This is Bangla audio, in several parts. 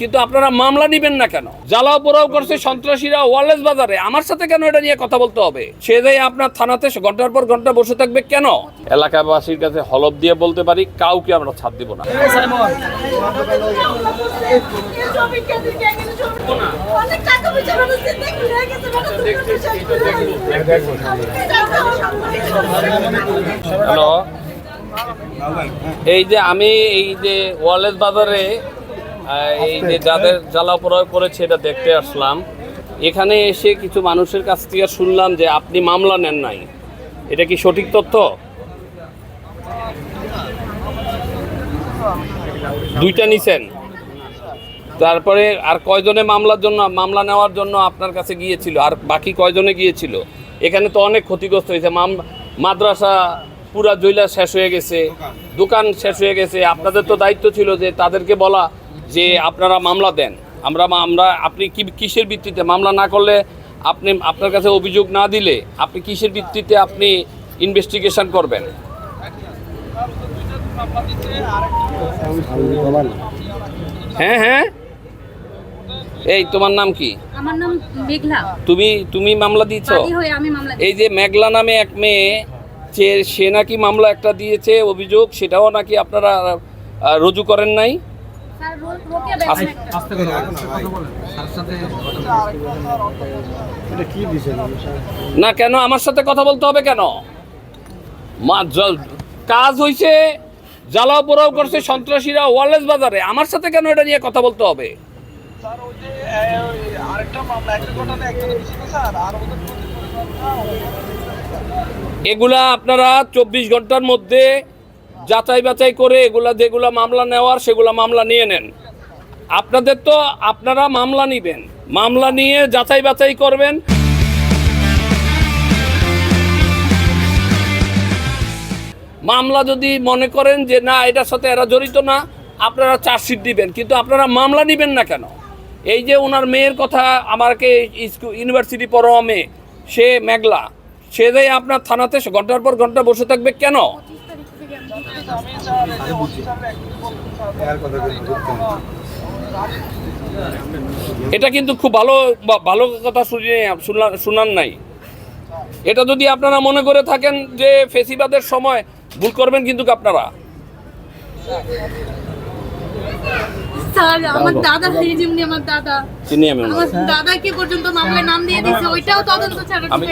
কিন্তু আপনারা মামলা নিবেন না কেন? জ্বালাও পোড়াও করছে সন্ত্রাসীরা ওয়ারলেস বাজারে, আমার সাথে কেন এটা নিয়ে কথা বলতে হবে? সে যাই আপনার থানাতে ঘন্টার পর ঘন্টা বসে থাকবে কেন? এলাকাবাসীর কাছে হলফ দিয়ে বলতে পারি, কাউকে আমরা ছাড় দিব না। হ্যালো, এই যে আমি এই যে ওয়ারলেস বাজারে এই যে যাদের জ্বালা পোড়াও করেছে এটা দেখতে আসলাম। এখানে এসে কিছু মানুষের কাছ থেকে শুনলাম যে আপনি মামলা নেন নাই। এটা কি সঠিক তথ্য? দুইটা নিছেন, তারপরে আর কয়জনে মামলা নেওয়ার জন্য আপনার কাছে গিয়েছিল, আর বাকি কয়জনে গিয়েছিল? এখানে তো অনেক ক্ষতিগ্রস্ত হয়েছে। মাদ্রাসা পুরা জইলা শেষ হয়ে গেছে, দোকান শেষ হয়ে গেছে। আপনাদের তো দায়িত্ব ছিল যে তাদেরকে বলা যে আপনারা মামলা দেন। আপনি কিসের ভিত্তিতে মামলা না করলে, আপনার কাছে অভিযোগ না দিলে আপনি কিসের ভিত্তিতে আপনি ইনভেস্টিগেশন করবেন? হ্যাঁ হ্যাঁ, এই তোমার নাম কি? আমার নাম মেঘলা। তুমি মামলা দিয়েছো? এই যে মেঘলা নামে এক মেয়ে, সে নাকি মামলা একটা দিয়েছে অভিযোগ, সেটাও নাকি আপনারা রুজু করেন নাই? না কেন আমার সাথে কথা বলতে হবে কেন? কাজ হইছে, জ্বালাও পোড়াও করছে সন্ত্রাসীরা ওয়ারলেস বাজারে, আমার সাথে কেন এটা নিয়ে কথা বলতে হবে? এগুলা আপনারা 24 ঘন্টার মধ্যে যাচাই বাছাই করে যেগুলা মামলা নেওয়ার সেগুলা মামলা নিয়ে নেন। আপনাদের তো আপনারা মামলা নিবেন, মামলা নিয়ে যাচাই বাছাই করবেন। মামলা যদি মনে করেন যে না এটার সাথে এরা জড়িত না, আপনারা চার্জশিট দিবেন, কিন্তু আপনারা মামলা নিবেন না কেন? এই যে ওনার মেয়ের কথা, আমাকে ইউনিভার্সিটি পড়াওয়া মেয়ে, সে মেঘলা, সে যাই আপনার থানাতে ঘন্টার পর ঘন্টা বসে থাকবে কেন? এটা কিন্তু খুব ভালো কথা শুনান নাই। এটা যদি আপনারা মনে করে থাকেন যে ফেসিবাদের সময়, ভুল করবেন কিন্তু আপনারা। স্যার, আমার দাদা যেমনি আমার দাদা চিনি আমি, আমার দাদাকে পর্যন্ত মামলায় নাম দিয়ে দিয়েছে, ওইটাও তদন্ত ছাড়া আমি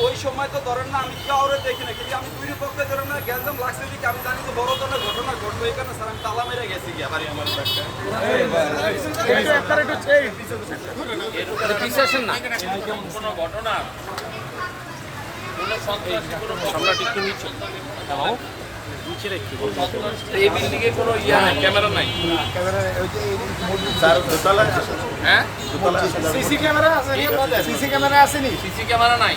ওই সময় তো ধরেন না, আমি কাউরে দেখি না, কিন্তু আমি দুই পক্ষে ধরেন না গ্যাঞ্জাম লাগছে দিকে আমি জানি তো বড় ধরনের ঘটনা ঘটবে এখানে। স্যার আমি তালা মেরে গেছি গিয়ে বাড়ি আমার কোনো ঘটনা কোনো সন্ত্রাসী কোনো সম্রাট একটু নিচে এই বিল্ডিংয়ে কোনো ইয়া নাই, ক্যামেরা নাই। হ্যাঁ, সিসি ক্যামেরা আছে? সিসি ক্যামেরা আসেনি? সিসি ক্যামেরা নাই।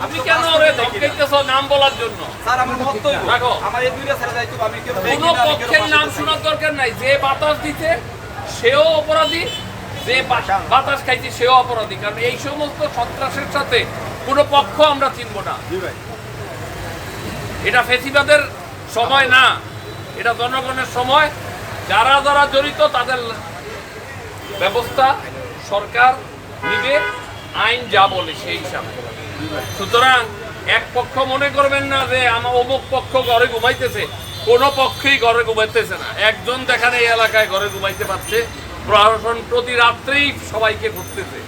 আপনি কেন ওরে ধমকাইতেছ নাম বলার জন্য? স্যার আমার মত রাখো, আমার এই দুইটা ছেড়ে যাইতো, আমি কেউ কোনো পক্ষের নাম শোনার দরকার নাই। যে বাতাস দিতে সেও অপরাধী, যে বাতাস খাইছে সেও অপরাধী। কারণ এই সমস্ত সন্ত্রাসের সাথে কোনো পক্ষ আমরা চিনব না। এটা ফেসিবাদের সময় না, এটা জনগণের সময়। যারা যারা জড়িত তাদের ব্যবস্থা সরকার নিবে, আইন যা বলে সেই হিসাবে। সুতরাং এক পক্ষ মনে করবেন না যে আমার অমুক পক্ষ ঘরে ঘুমাইতেছে, কোনো পক্ষই ঘরে ঘুমাইতেছে না। একজন দেখেন এই এলাকায় ঘরে ঘুমাইতে পারছে, প্রশাসন প্রতি রাত্রেই সবাইকে করতেছে।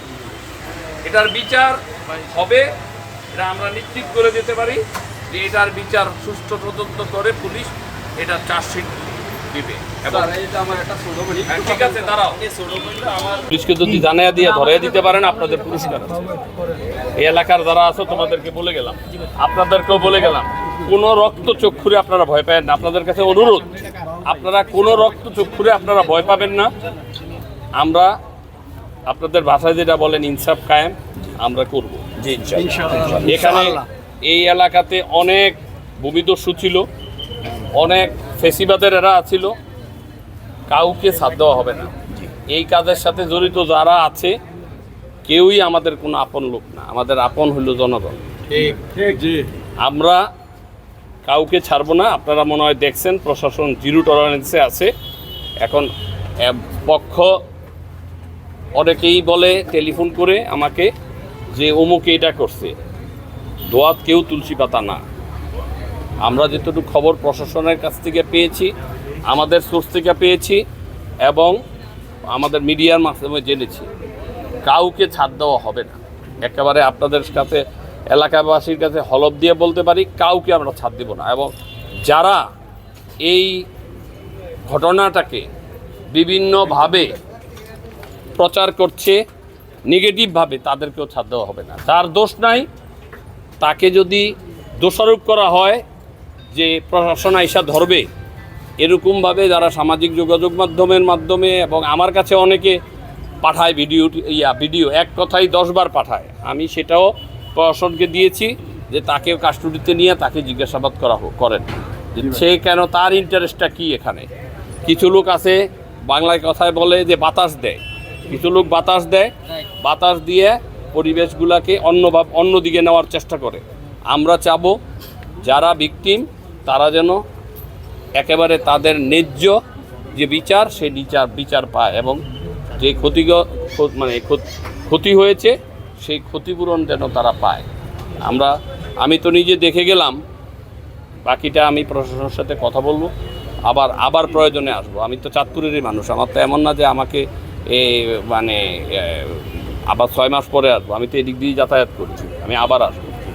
এটার বিচার হবে, এটা আমরা নিশ্চিত করে দিতে পারি যে এটার বিচার সুষ্ঠু তদন্ত করে পুলিশ এটা চার্জশিট দিবে। ঠিক আছে, দাঁড়াও, পুলিশকে যদি জানিয়ে দিয়ে ধরে দিতে পারেন আপনাদের পুরস্কার আছে। এই এলাকার যারা আছো তোমাদেরকে বলে গেলাম, আপনাদেরকেও বলে গেলাম, কোনো রক্ত চক্ষুরে আপনারা ভয় পাবেন না। আপনাদের কাছে অনুরোধ, আপনারা কোনো রক্ত চক্ষুরে আপনারা ভয় পাবেন না। আমরা আপনাদের ভাষায় যেটা বলেন ইনসাফ কায়েম আমরা করব। জি ইনশাআল্লাহ। এখানে এই এলাকাতে অনেক ভূমিদস্যু ছিল, অনেক ফেসিবাদের এরা ছিল, কাউকে ছাড় দেওয়া হবে না। এই কাজের সাথে জড়িত যারা আছে কেউই আমাদের কোনো আপন লোক না, আমাদের আপন হইল জনগণ। আমরা কাউকে ছাড়বো না। আপনারা মনে হয় দেখছেন প্রশাসন জিরো টলারেন্সে আছে। এখন পক্ষ অনেকেই বলে টেলিফোন করে আমাকে যে অমুকে এটা করছে, দোয়াত কেউ তুলসী পাতা না। আমরা যেটুকু খবর প্রশাসনের কাছ থেকে পেয়েছি, আমাদের সোর্স থেকে পেয়েছি এবং আমাদের মিডিয়ার মাধ্যমে জেনেছি, কাউকে ছাড় দেওয়া হবে না। একেবারে আপনাদের কাছে এলাকাবাসীর কাছে হলফ দিয়ে বলতে পারি, কাউকে আমরা ছাড় দেব না। এবং যারা এই ঘটনাটাকে বিভিন্নভাবে প্রচার করছে নেগেটিভভাবে, তাদেরকেও ছাড় দেওয়া হবে না। তার দোষ নাই, তাকে যদি দোষারোপ করা হয় যে প্রশাসন আইসা ধরবে, এরকমভাবে যারা সামাজিক যোগাযোগ মাধ্যমে এবং আমার কাছে অনেকে পাঠায় ভিডিও এক কথাই 10 বার পাঠায়, আমি সেটাও প্রশাসনকে দিয়েছি যে তাকে কাস্টডিতে নিয়ে তাকে জিজ্ঞাসাবাদ করেন যে সে কেন, তার ইন্টারেস্টটা কী এখানে। কিছু লোক আছে বাংলায় কথায় বলে যে বাতাস দেয়, কিছু লোক বাতাস দিয়ে পরিবেশগুলোকে অন্যদিকে নেওয়ার চেষ্টা করে। আমরা চাবো যারা ভিকটিম তারা যেন একেবারে তাদের ন্যায্য যে বিচার, সেই বিচার পায় এবং যে ক্ষতি হয়েছে সেই ক্ষতিপূরণ যেন তারা পায়। আমি তো নিজে দেখে গেলাম, বাকিটা আমি প্রশাসনের সাথে কথা বলবো, আবার প্রয়োজনে আসবো। আমি তো চাঁদপুরেরই মানুষ, আমার তো এমন না যে আমাকে আবার 6 মাস পরে আসবো। আমি তো এদিক দিয়ে যাতায়াত করছি, আমি আবার আসবো।